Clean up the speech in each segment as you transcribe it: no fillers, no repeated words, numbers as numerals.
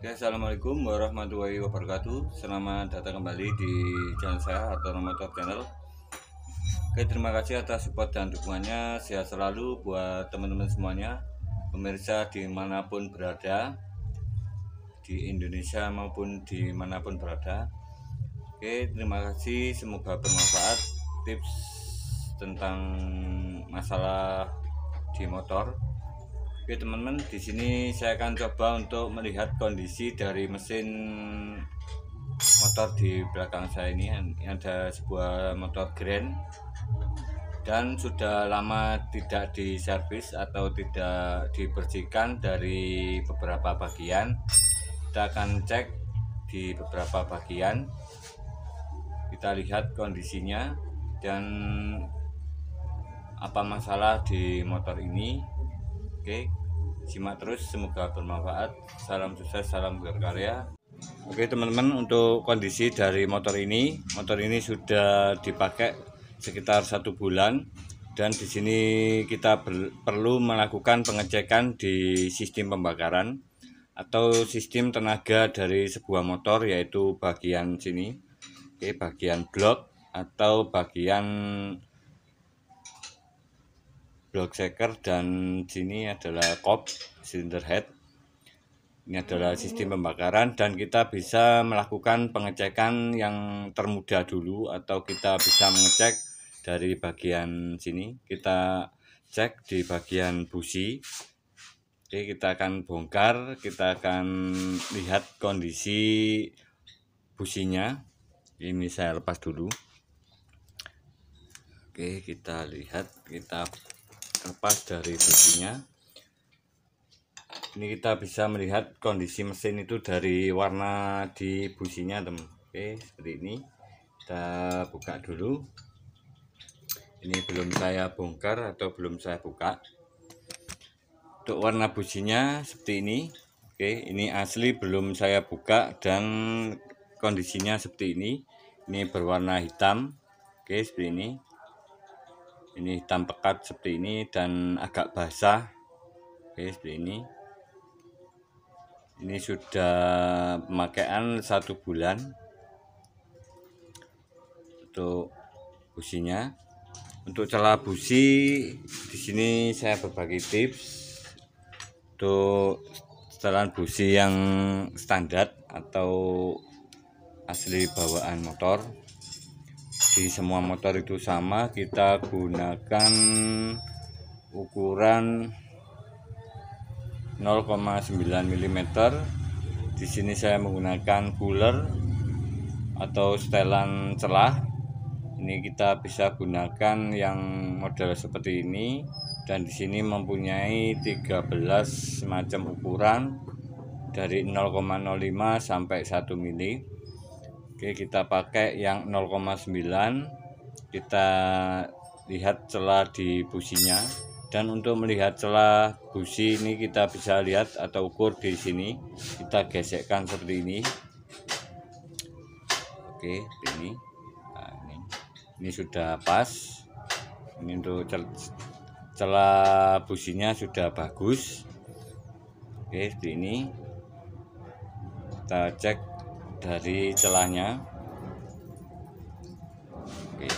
Oke, assalamualaikum warahmatullahi wabarakatuh. Selamat datang kembali di channel saya Hartono Motor Channel. Oke, terima kasih atas support dan dukungannya. Sehat selalu buat teman-teman semuanya, pemirsa dimanapun berada, di Indonesia maupun dimanapun berada. Oke, terima kasih, semoga bermanfaat tips tentang masalah di motor. Oke teman-teman, di sini saya akan coba untuk melihat kondisi dari mesin motor di belakang saya ini. Ada sebuah motor Grand dan sudah lama tidak diservis atau tidak dibersihkan dari beberapa bagian. Kita akan cek di beberapa bagian, kita lihat kondisinya dan apa masalah di motor ini. Oke, simak terus, semoga bermanfaat. Salam sukses, salam berkarya. Oke teman-teman, untuk kondisi dari motor ini sudah dipakai sekitar 1 bulan, dan di sini kita perlu melakukan pengecekan di sistem pembakaran atau sistem tenaga dari sebuah motor, yaitu bagian sini. Oke, bagian blok atau bagian block shaker, dan sini adalah kop cylinder head. Ini adalah sistem pembakaran, dan kita bisa melakukan pengecekan yang termudah dulu, atau kita bisa mengecek dari bagian sini. Kita cek di bagian busi. Oke, kita akan bongkar, kita akan lihat kondisi businya. Ini saya lepas dulu. Oke, kita lihat, kita lepas dari businya. Ini kita bisa melihat kondisi mesin itu dari warna di businya teman. Oke, seperti ini. Kita buka dulu. Ini belum saya bongkar atau belum saya buka. Untuk warna businya seperti ini. Oke, ini asli belum saya buka dan kondisinya seperti ini. Ini berwarna hitam. Oke, seperti ini. Ini hitam pekat seperti ini dan agak basah. Oke, seperti ini. Ini sudah pemakaian 1 bulan. Untuk businya, untuk celah busi di sini saya berbagi tips. Untuk setelan busi yang standar atau asli bawaan motor, di semua motor itu sama, kita gunakan ukuran 0,9 mm. Di sini saya menggunakan cooler atau setelan celah. Ini kita bisa gunakan yang model seperti ini, dan di sini mempunyai 13 macam ukuran dari 0,05 sampai 1 mili. Oke, kita pakai yang 0,9. Kita lihat celah di businya, dan untuk melihat celah busi ini kita bisa lihat atau ukur di sini. Kita gesekkan seperti ini. Oke, ini. Nah, ini sudah pas. Ini untuk celah businya sudah bagus. Oke, seperti ini. Kita cek dari celahnya. Oke,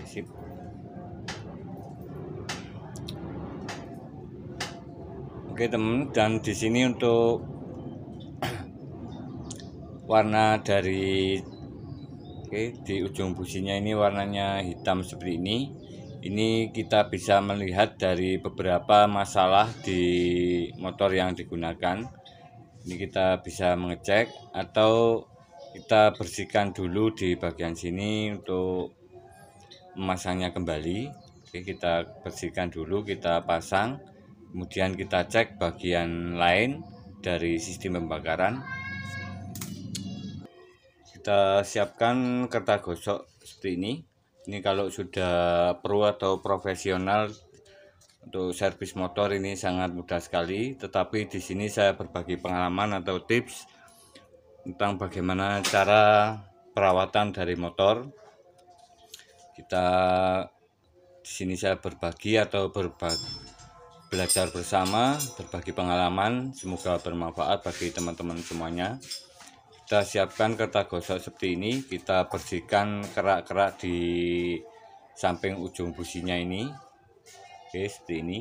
sip. Oke teman, dan di sini untuk warna dari di ujung businya ini warnanya hitam seperti ini. Ini kita bisa melihat dari beberapa masalah di motor yang digunakan. Ini kita bisa mengecek atau kita bersihkan dulu di bagian sini untuk memasangnya kembali. Oke, kita bersihkan dulu, kita pasang, kemudian kita cek bagian lain dari sistem pembakaran. Kita siapkan kertas gosok seperti ini. Ini kalau sudah pro atau profesional untuk servis motor ini sangat mudah sekali. Tetapi di sini saya berbagi pengalaman atau tips tentang bagaimana cara perawatan dari motor. Di sini saya berbagi atau belajar bersama, berbagi pengalaman, semoga bermanfaat bagi teman-teman semuanya. Kita siapkan kertas gosok seperti ini, kita bersihkan kerak-kerak di samping ujung businya ini. Oke, seperti ini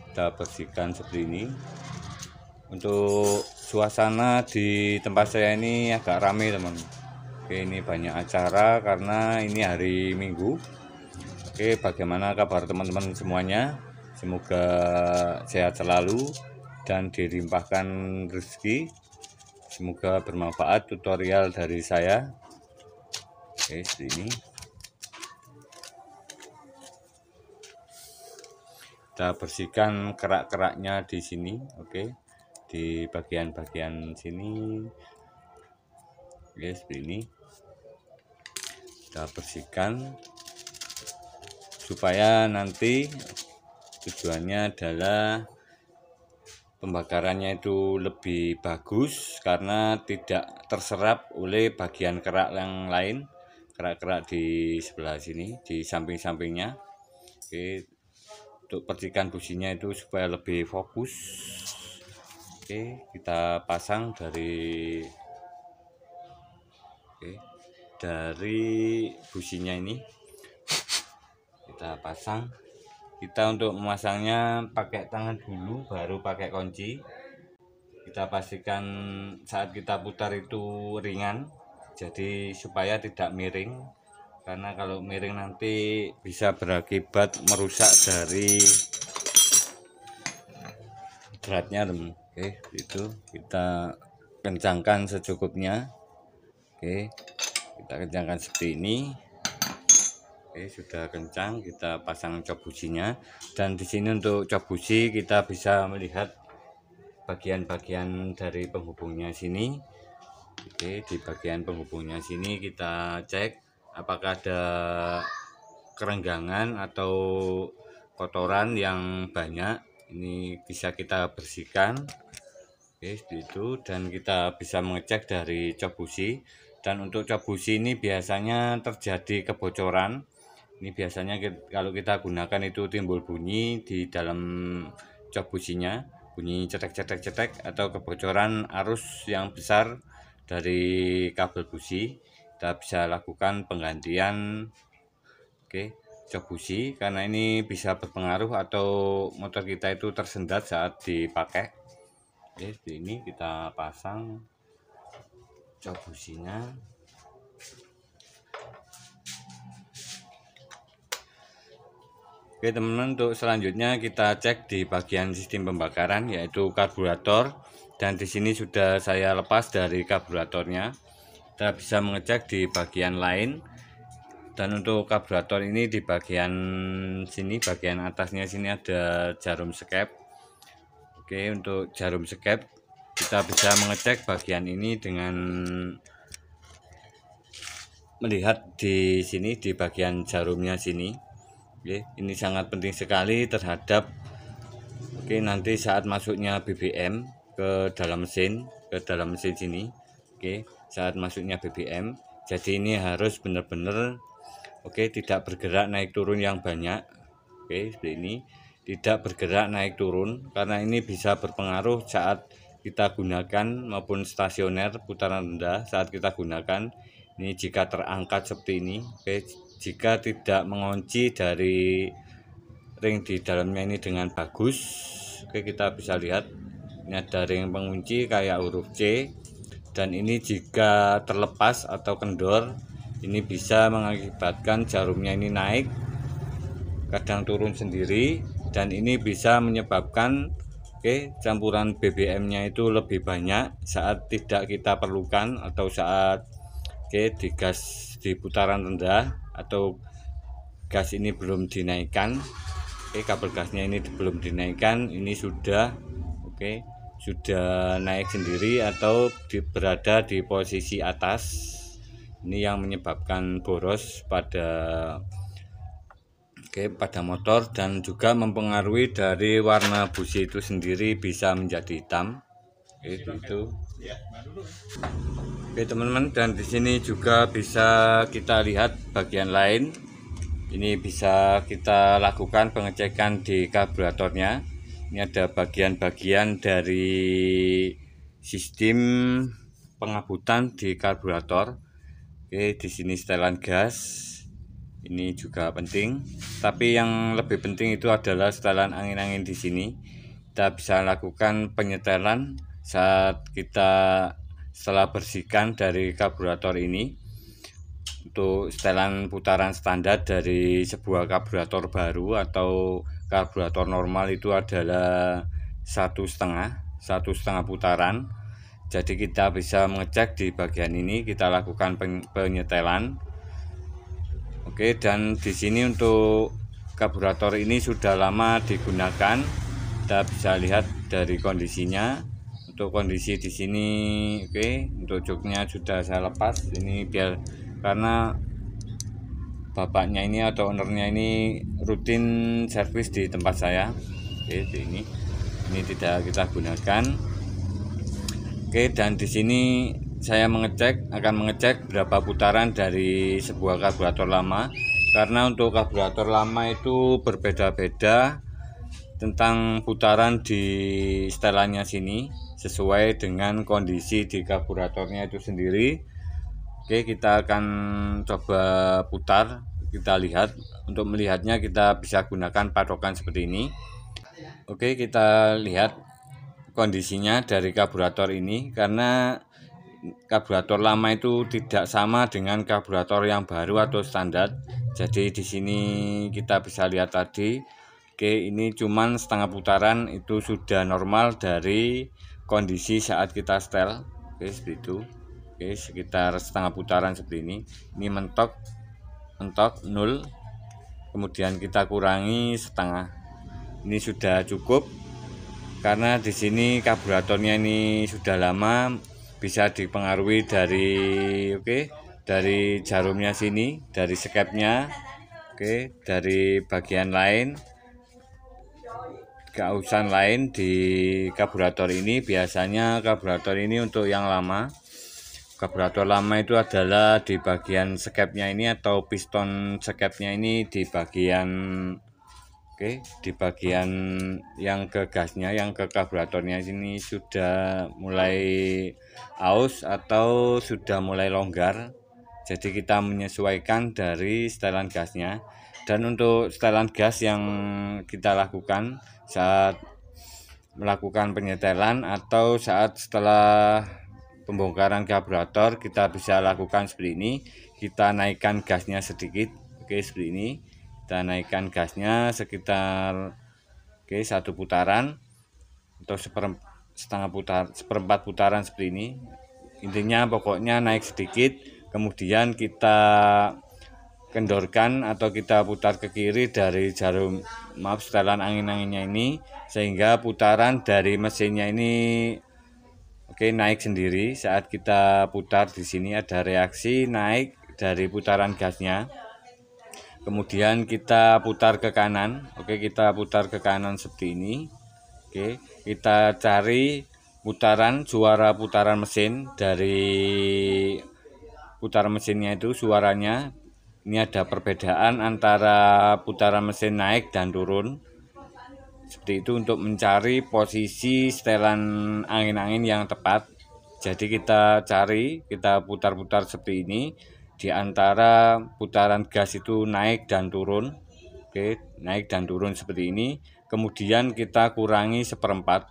kita bersihkan seperti ini. Untuk suasana di tempat saya ini agak ramai teman. Oke, ini banyak acara karena ini hari Minggu. Oke, bagaimana kabar teman-teman semuanya? Semoga sehat selalu dan dilimpahkan rezeki. Semoga bermanfaat tutorial dari saya. Oke, seperti ini. Kita bersihkan kerak-keraknya di sini, oke, di bagian-bagian sini. Oke, seperti ini. Kita bersihkan supaya nanti tujuannya adalah pembakarannya itu lebih bagus karena tidak terserap oleh bagian kerak yang lain, kerak-kerak di sebelah sini, di samping-sampingnya. Oke, untuk percikan businya itu supaya lebih fokus. Oke, kita pasang dari businya ini, kita pasang. Kita untuk memasangnya pakai tangan dulu, baru pakai kunci. Kita pastikan saat kita putar itu ringan, jadi supaya tidak miring, karena kalau miring nanti bisa berakibat merusak dari beratnya teman. Oke, itu kita kencangkan secukupnya. Oke, kita kencangkan seperti ini. Oke, sudah kencang, kita pasang cok businya. Dan di sini untuk cok busi kita bisa melihat bagian-bagian dari penghubungnya sini. Oke, di bagian penghubungnya sini kita cek apakah ada kerenggangan atau kotoran yang banyak. Ini bisa kita bersihkan. Oke, seperti itu. Dan kita bisa mengecek dari cok busi. Dan untuk cok busi ini biasanya terjadi kebocoran. Ini biasanya kalau kita gunakan itu timbul bunyi di dalam cok businya, bunyi cetek-cetek-cetek atau kebocoran arus yang besar dari kabel busi. Kita bisa lakukan penggantian cok busi karena ini bisa berpengaruh atau motor kita itu tersendat saat dipakai. Oke, seperti ini kita pasang cok businya. Oke teman-teman, untuk selanjutnya kita cek di bagian sistem pembakaran yaitu karburator, dan di sini sudah saya lepas dari karburatornya. Kita bisa mengecek di bagian lain, dan untuk karburator ini di bagian sini, bagian atasnya sini ada jarum skep. Oke, untuk jarum skep kita bisa mengecek bagian ini dengan melihat di sini di bagian jarumnya sini. Oke, ini sangat penting sekali terhadap nanti saat masuknya BBM ke dalam mesin sini. Oke, saat masuknya BBM, jadi ini harus benar-benar tidak bergerak naik turun yang banyak. Oke, seperti ini, tidak bergerak naik turun karena ini bisa berpengaruh saat kita gunakan maupun stasioner putaran rendah saat kita gunakan. Ini jika terangkat seperti ini, jika tidak mengunci dari ring di dalamnya ini dengan bagus, kita bisa lihat ini ada ring pengunci kayak huruf C, dan ini jika terlepas atau kendor, ini bisa mengakibatkan jarumnya ini naik, kadang turun sendiri, dan ini bisa menyebabkan campuran BBM-nya itu lebih banyak saat tidak kita perlukan atau saat digas di putaran rendah atau gas ini belum dinaikkan. Kabel gasnya ini belum dinaikkan, ini sudah sudah naik sendiri atau berada di posisi atas. Ini yang menyebabkan boros pada motor, dan juga mempengaruhi dari warna busi itu sendiri bisa menjadi hitam. Itu. Oke teman-teman, dan di sini juga bisa kita lihat bagian lain. Ini bisa kita lakukan pengecekan di karburatornya. Ini ada bagian-bagian dari sistem pengabutan di karburator. Oke, di sini setelan gas. Ini juga penting. Tapi yang lebih penting itu adalah setelan angin-angin di sini. Kita bisa lakukan penyetelan saat kita setelah bersihkan dari karburator ini. Untuk setelan putaran standar dari sebuah karburator baru atau karburator normal itu adalah 1,5 putaran. Jadi kita bisa mengecek di bagian ini, kita lakukan penyetelan. Oke, dan di sini untuk karburator ini sudah lama digunakan. Kita bisa lihat dari kondisinya. Untuk kondisi di sini, oke, untuk joknya sudah saya lepas. Ini biar karena bapaknya ini atau ownernya ini rutin servis di tempat saya. Oke, ini tidak kita gunakan. Oke, dan di sini saya akan mengecek berapa putaran dari sebuah karburator lama, karena untuk karburator lama itu berbeda-beda tentang putaran di setelannya sini sesuai dengan kondisi di karburatornya itu sendiri. Oke, kita akan coba putar, kita lihat. Untuk melihatnya kita bisa gunakan patokan seperti ini. Oke, kita lihat kondisinya dari karburator ini, karena karburator lama itu tidak sama dengan karburator yang baru atau standar. Jadi di sini kita bisa lihat tadi, oke, ini cuman setengah putaran itu sudah normal dari kondisi saat kita setel. Oke, seperti itu. Oke, sekitar setengah putaran seperti ini. Ini mentok 0, kemudian kita kurangi setengah. Ini sudah cukup karena di sini karburatornya ini sudah lama, bisa dipengaruhi dari jarumnya sini, dari skepnya, dari bagian lain, keausan lain di karburator ini. Biasanya karburator ini untuk yang lama. Karburator lama itu adalah di bagian skepnya ini atau piston skepnya ini di bagian di bagian yang ke gasnya, yang ke karburatornya ini sudah mulai aus atau sudah mulai longgar. Jadi kita menyesuaikan dari setelan gasnya. Dan untuk setelan gas yang kita lakukan saat melakukan penyetelan atau saat setelah pembongkaran karburator, kita bisa lakukan seperti ini. Kita naikkan gasnya sedikit, seperti ini. Kita naikkan gasnya sekitar 1 putaran atau seperempat putaran seperti ini. Intinya pokoknya naik sedikit, kemudian kita kendorkan atau kita putar ke kiri dari jarum setelan angin-anginnya ini, sehingga putaran dari mesinnya ini naik sendiri. Saat kita putar di sini ada reaksi naik dari putaran gasnya. Kemudian kita putar ke kanan. Kita putar ke kanan seperti ini. Kita cari suara putaran mesin dari putaran mesinnya itu, suaranya. Ini ada perbedaan antara putaran mesin naik dan turun. Seperti itu untuk mencari posisi setelan angin-angin yang tepat. Jadi kita putar-putar seperti ini di antara putaran gas itu naik dan turun. Naik dan turun seperti ini. Kemudian kita kurangi seperempat.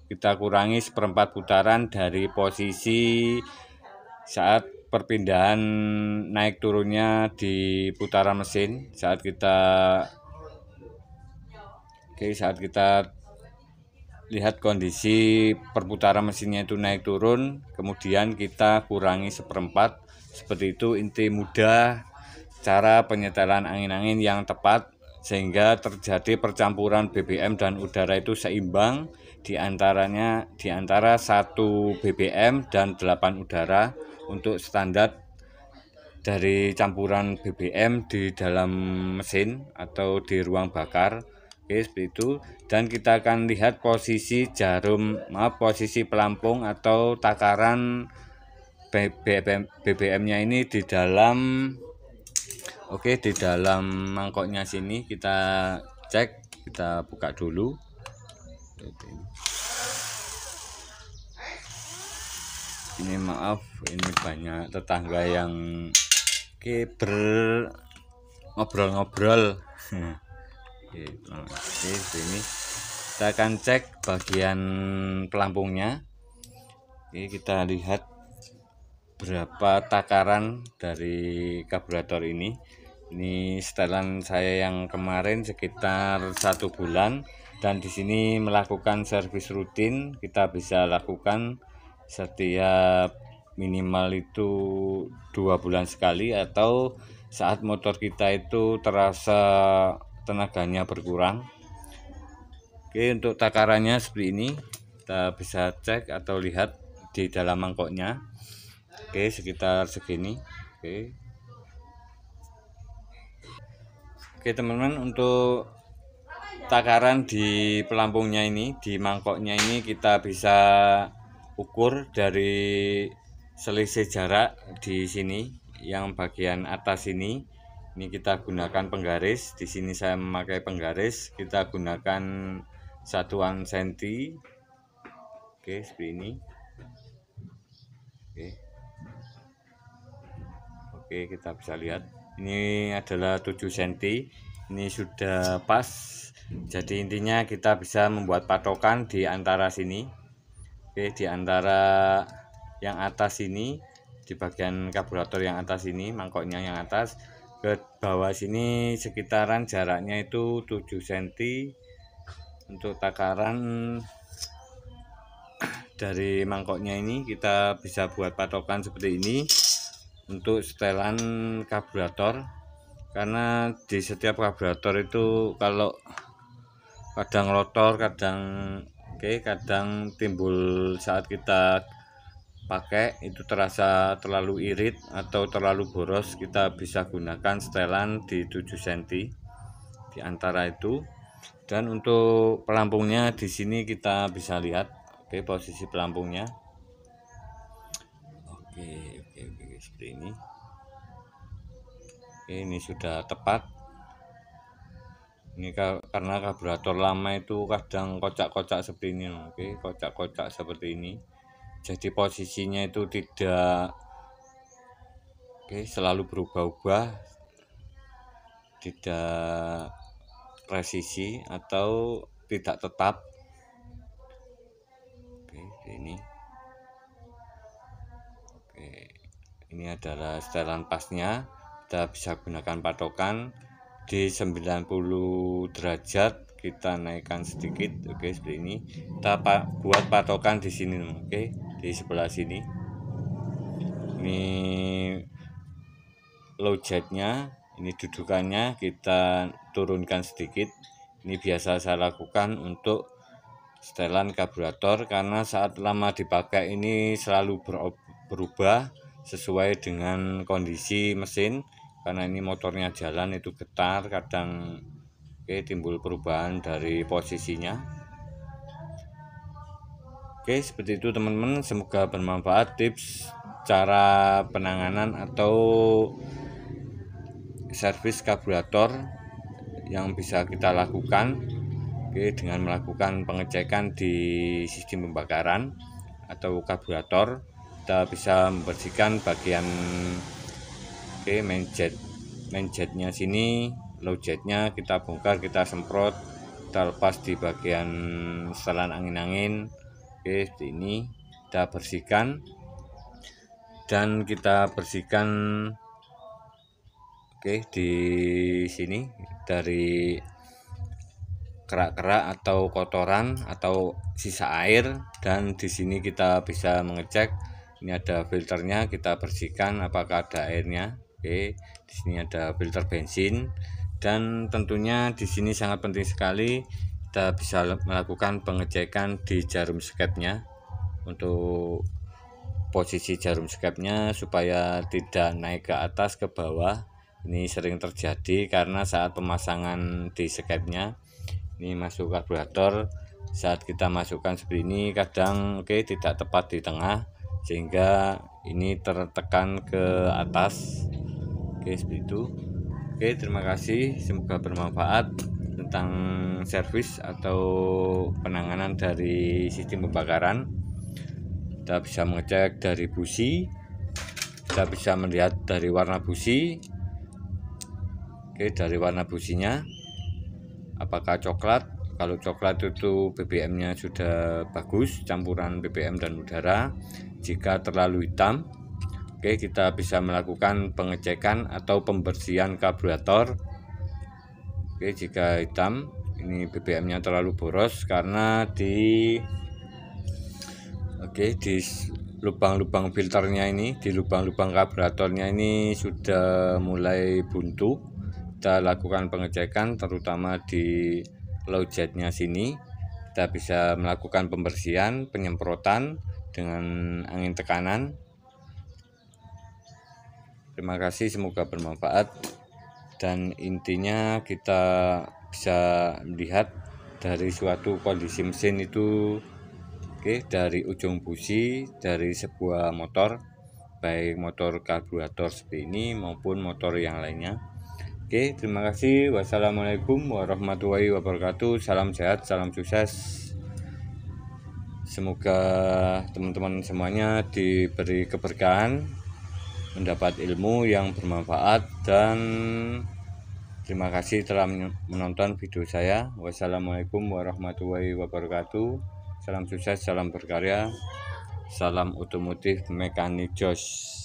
Kita kurangi seperempat putaran dari posisi saat perpindahan naik turunnya di putaran mesin. Saat kita lihat kondisi perputaran mesinnya itu naik turun, kemudian kita kurangi seperempat. Seperti itu inti mudah cara penyetelan angin-angin yang tepat, sehingga terjadi percampuran BBM dan udara itu seimbang di antara 1 BBM dan 8 udara untuk standar dari campuran BBM di dalam mesin atau di ruang bakar. Seperti itu. Dan kita akan lihat posisi posisi pelampung atau takaran BBM-nya ini di dalam Oke, di dalam mangkoknya sini kita cek, kita buka dulu. Ini maaf, ini banyak tetangga yang ngobrol-ngobrol. Oke, ini kita akan cek bagian pelampungnya. Oke, kita lihat berapa takaran dari karburator ini. Ini setelan saya yang kemarin sekitar 1 bulan, dan di sini melakukan servis rutin. Kita bisa lakukan setiap minimal itu 2 bulan sekali, atau saat motor kita itu terasa tenaganya berkurang. Oke, untuk takarannya seperti ini, kita bisa cek atau lihat di dalam mangkoknya. Oke, sekitar segini. Oke teman-teman, untuk takaran di pelampungnya ini, di mangkoknya ini, kita bisa ukur dari selisih jarak di sini. Yang bagian atas ini kita gunakan penggaris. Di sini saya memakai penggaris, kita gunakan satuan senti. Oke, seperti ini. Oke, kita bisa lihat ini adalah 7 cm. Ini sudah pas. Jadi intinya kita bisa membuat patokan di antara sini. Oke, di antara yang atas ini, di bagian karburator yang atas ini, mangkoknya yang atas, ke bawah sini sekitaran jaraknya itu 7 cm. Untuk takaran dari mangkoknya ini kita bisa buat patokan seperti ini untuk setelan karburator, karena di setiap karburator itu kalau kadang rotor, kadang timbul saat kita pakai itu terasa terlalu irit atau terlalu boros, kita bisa gunakan setelan di 7 cm di antara itu. Dan untuk pelampungnya di sini kita bisa lihat, posisi pelampungnya. Oke, seperti ini. Ini sudah tepat. Ini karena karburator lama itu kadang kocak-kocak seperti ini. Kocak-kocak seperti ini. Jadi posisinya itu tidak selalu berubah-ubah, tidak presisi atau tidak tetap. Ini. Ini adalah setelan pasnya. Kita bisa gunakan patokan di 90 derajat, kita naikkan sedikit. Seperti ini. Kita buat patokan di sini, di sebelah sini. Ini low jetnya, ini dudukannya kita turunkan sedikit. Ini biasa saya lakukan untuk setelan karburator, karena saat lama dipakai ini selalu berubah sesuai dengan kondisi mesin. Karena ini motornya jalan itu getar, kadang timbul perubahan dari posisinya. Seperti itu teman-teman, semoga bermanfaat tips cara penanganan atau servis karburator yang bisa kita lakukan dengan melakukan pengecekan di sistem pembakaran atau karburator. Kita bisa membersihkan bagian main jetnya sini, low jetnya kita bongkar, kita semprot, kita lepas di bagian setelan angin-angin. Seperti ini kita bersihkan, dan kita bersihkan di sini dari kerak-kerak atau kotoran atau sisa air. Dan di sini kita bisa mengecek, ini ada filternya, kita bersihkan apakah ada airnya. Di sini ada filter bensin, dan tentunya di sini sangat penting sekali kita bisa melakukan pengecekan di jarum skepnya untuk posisi jarum skepnya supaya tidak naik ke atas ke bawah. Ini sering terjadi karena saat pemasangan di skepnya ini masuk karburator, saat kita masukkan seperti ini kadang tidak tepat di tengah, sehingga ini tertekan ke atas. Seperti itu. Oke, terima kasih, semoga bermanfaat tentang servis atau penanganan dari sistem pembakaran. Kita bisa mengecek dari busi, kita bisa melihat dari warna busi. Oke, dari warna businya apakah coklat. Kalau coklat itu BBM-nya sudah bagus, campuran BBM dan udara. Jika terlalu hitam, oke, kita bisa melakukan pengecekan atau pembersihan karburator. Oke, jika hitam, ini BBM-nya terlalu boros karena di lubang-lubang filternya ini, di lubang-lubang karburatornya ini sudah mulai buntu. Kita lakukan pengecekan terutama di low jet-nya sini. Kita bisa melakukan pembersihan, penyemprotan dengan angin tekanan. Terima kasih, semoga bermanfaat. Dan intinya kita bisa melihat dari suatu kondisi mesin itu, dari ujung busi dari sebuah motor, baik motor karburator seperti ini maupun motor yang lainnya. Terima kasih. Wassalamualaikum warahmatullahi wabarakatuh. Salam sehat, salam sukses. Semoga teman-teman semuanya diberi keberkahan, mendapat ilmu yang bermanfaat, dan terima kasih telah menonton video saya. Wassalamualaikum warahmatullahi wabarakatuh. Salam sukses, salam berkarya, salam otomotif mekanik Jos.